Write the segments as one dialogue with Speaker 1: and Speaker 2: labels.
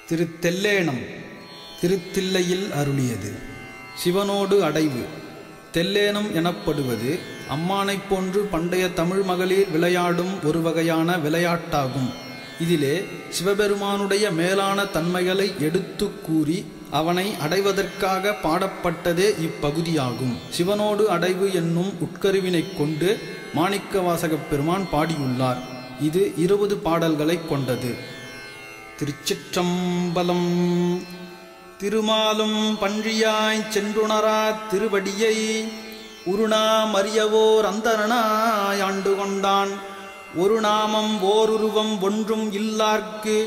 Speaker 1: திருத்தெல்லேனம் திருத்தில்லையில் அருளியது. சிவனோடு அடைவு. தெல்லேனம் எனப்படுவது அம்மானைப் போன்று பண்டைய தமிழ் மகளிர் விளையாடும் ஒரு வகையான விளையாட்டாகும். இதிலே சிவபெருமானுடைய மேலான தன்மைகளை எடுத்து கூறி அவனை அடைவதற்காக பாடப்பட்டதே இப்பகுதியாகும். சிவனோடு அடைவு என்னும் உட்கருவினை கொண்டு மாணிக்கவாசகப் பெருமான் பாடியுள்ளார். இது 20 பாடல்களை கொண்டது. திருச்சிற்றம்பலம். திருமாலும் பன்றியாய்ச் சென்றுணரா திருவடியை உருணா மறியவோர் அந்தரனாய் ஆண்டு கொண்டான். ஒரு நாமம் ஓருருவம் ஒன்றும் இல்லார்க்கு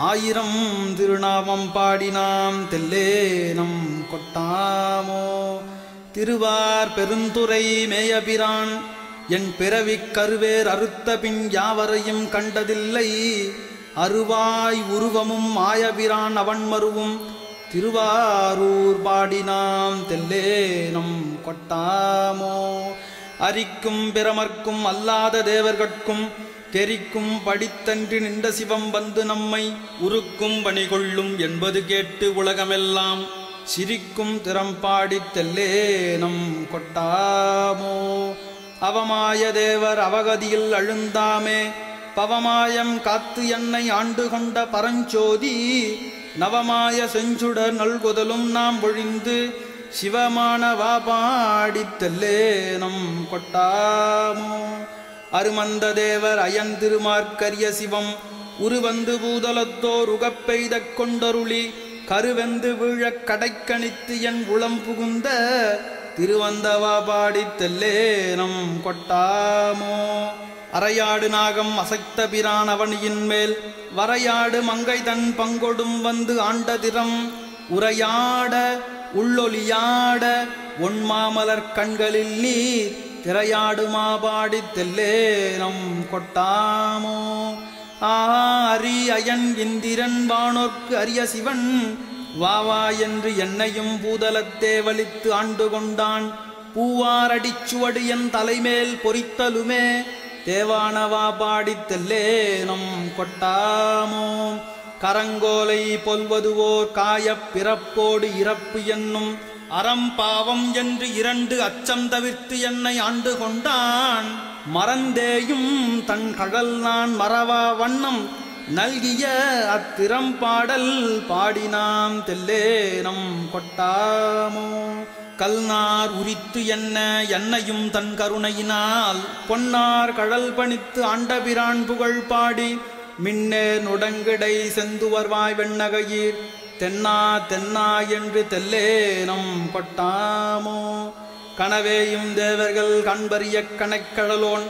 Speaker 1: 1000 திருநாமம் பாடினாம் தெல்லேனம் கொட்டாமோ. திருவார் பெருந்துறை மேயபிரான் என் பிறவிக் கருவேர் அறுத்த பின் யாவரையும் கண்டதில்லை. அருவாய் உருவமும் ஆயபிரான் அவன் மருவும் திருவாரூர் பாடினாம் தெல்லேனம் கொட்டாமோ. அரிக்கும் பிரமர்க்கும் அல்லாத தேவர்கட்கும் தெரிக்கும் படித்தன்றி நின்ற சிவம் வந்து நம்மை உருக்கும் பணிகொள்ளும் என்பது கேட்டு உலகமெல்லாம் சிரிக்கும் திறம்பாடி தெல்லேனம் கொட்டாமோ. அவமாய தேவர் அவகதியில் அழுந்தாமே பவமாயம் காத்து என்னை ஆண்டு கொண்ட பரஞ்சோதி. நவமாய செஞ்சுடர் நல்குதலும் நாம் ஒழிந்து சிவமானவா பாடி தெல்லேனம் கொட்டாமோ. அருமந்த தேவர் அயன் திருமார்க்கரிய சிவம் உருவந்து பூதலத்தோர் உகப்பெய்த கொண்டருளி கருவெந்து வீழக் கடைக்கணித்து என் உளம் புகுந்த திருவந்தவா பாடி தெல்லேனம் கொட்டாமோ. அரையாடு நாகம் அசைத்த பிரான் அவனியின் மேல் வரையாடு மங்கை தன் பங்கொடும் வந்து ஆண்டதிரம் உரையாட உள்ளொலியாட ஒன்மாமலர் கண்களில் நீர் திரையாடுமா பாடி தெல்லேனம் கொட்டாமோ. அரி அயன் இந்திரன் வானோர்க்கு அரிய சிவன் வாவா என்று என்னையும் பூதலத்தே வலித்து ஆண்டு கொண்டான். பூவாரடிச்சுவடு என் தலைமேல் பொறித்தலுமே தேவானவா பாடி தெல்லேனம் கொட்டாமோ. கரங்கோலை பொல்வதுவோர் காயப் பிறப்போடு இறப்பு என்னும் அறம்பாவம் என்று 2 அச்சம் தவிர்த்து என்னை ஆண்டு கொண்டான். மறந்தேயும் தன் கழல் நான் மறவா வண்ணம் நல்கிய அத்திறம்பாடல் பாடினாம் தெல்லேனம் கொட்டாமோ. கல்நார் உரித்து என்னையும் தன் கருணையினால் பொன்னார் கழல் பணித்து ஆண்டபிரான் புகழ் பாடி மின்னே நுடங்கிடை செந்துவர்வாய் வெண்ணகையீர் தென்னா தென்னா என்று தெல்லேனம் கொட்டாமோ. கனவேயும் தேவர்கள் கண்பறிய கணக்கடலோன்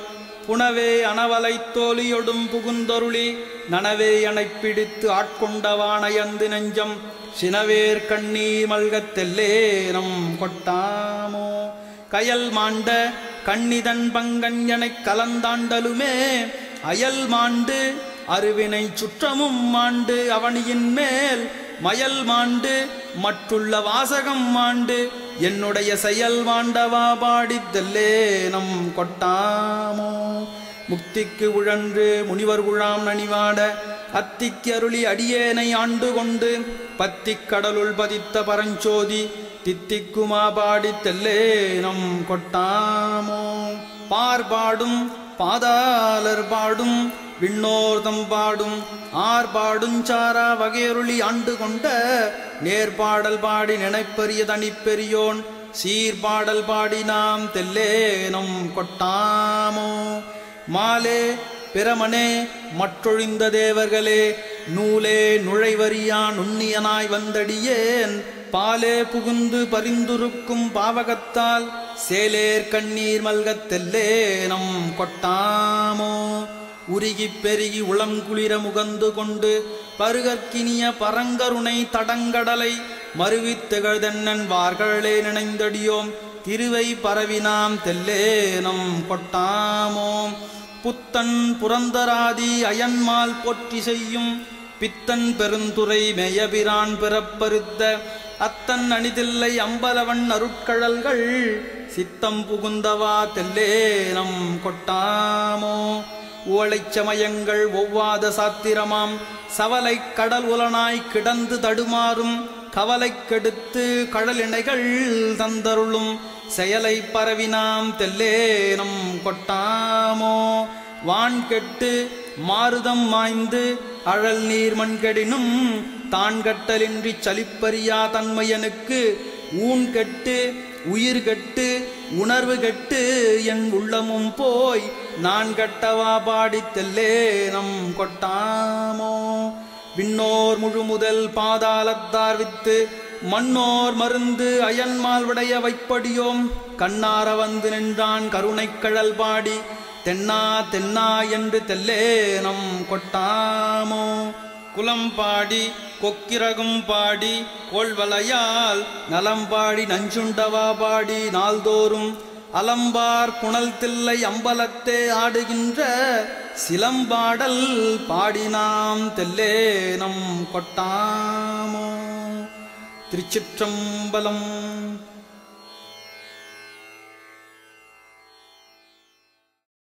Speaker 1: புனவே அனவலை தோழியொடும் புகுந்தொருளி நனவே அணைப்பிடித்து ஆட்கொண்டவானையந்து நெஞ்சம் சினவேர் கண்ணீர் மல்கத் தெல்லேனம் கொட்டாமோ. கயல் மாண்ட கண்ணிதன் பங்கன் எனக் கலந்தாண்டலுமே அயல் மாண்டு அருவினை சுற்றமும் மாண்டு அவனியின் மேல் மயல் மாண்டு மற்றுள்ள வாசகம் மாண்டு என்னுடைய செயல் மாண்டவா பாடி தெல்லேனம் கொட்டாமோ. முக்திக்கு உழன்று முனிவர் குழாம் நனிவாட அத்திக்கு அருளி அடியேனை ஆண்டு கொண்டு பத்திக் கடலுள் பதித்த பரஞ்சோதி தித்திக்குமா பாடி தெல்லேனம் கொட்டாமோ. பார்பாடும் பாதாளர் பாடும் விண்ணோர்தம் பாடும் ஆர்பாடுஞ்சாரா வகையருளி ஆண்டு கொண்ட நேர்பாடல் பாடி நினைப்பெரிய தனிப்பெரியோன் சீர்பாடல் பாடி நாம் தெல்லேனம் கொட்டாமோ. மாலே பிரமனே மற்றொழிந்த தேவர்களே நூலே நுழைவரியான் உன்னியனாய் வந்தடியேன் பாலே புகுந்து பரிந்துருக்கும் பாவகத்தால் சேலேர் கண்ணீர் மல்கத் தெல்லேனம் கொட்டாமோ. உருகிப் பெருகி உளங்குளிர முகந்து கொண்டு பருகற்கினிய பரங்கருணை தடங்கடலை மருவித் திகழ்தென்னன் வார்களே நினைந்தடியோம் திருவை பரவினாம் தெல்லேனம் கொட்டாமோ. புத்தன் புரந்தராதி அயன்மால் போற்றி செய்யும் பித்தன் பெருந்துறை மேயபிரான் பிறப்பறுத்த அத்தன் அணிதில்லை அம்பலவன் அருட்கழல்கள் சித்தம் புகுந்தவா தெல்லேனம் கொட்டாமோ. ஓலைச் சமயங்கள் ஒவ்வாத சாத்திரமாம் சவலை கடல் உலனாய் கிடந்து தடுமாறும் கவலை கெடுத்து கடலிணைகள் தந்தருளும் செயலை பரவினாம் தெல்லேனம் கொட்டாமோ வான் கெட்டு மாருதம் மாய்ந்து அழல் நீர் மண்கெடினும் தான் கட்டலின்றி சலிப்பறியா தன்மையனுக்கு ஊன் கெட்டு உயிர் கெட்டு உணர்வு கெட்டு என் உள்ளமும் போய் நான் கட்டவா பாடி தெல்லேனம் கொட்டாமோ விண்ணோர் முழு முதல் பாதாளத்தார் வித்து மண்ணோர் மருந்து அயன்மால் விடைய வைப்படியோம் கண்ணார வந்து நின்றான் கருணைக் கழல் பாடி தென்னா தென்னா என்று தெல்லேனம் கொட்டாமோ குலம் பாடி கொக்கிரகும் பாடி கோள்வலையால் நலம்பாடி நஞ்சுண்டவா பாடி நாள்தோறும் அலம்பார் புனல் தில்லை அம்பலத்தே ஆடுகின்ற சிலம்பாடல் பாடினாம் தெல்லேனம் கொட்டாமோ. திருச்சிற்றம்பலம்.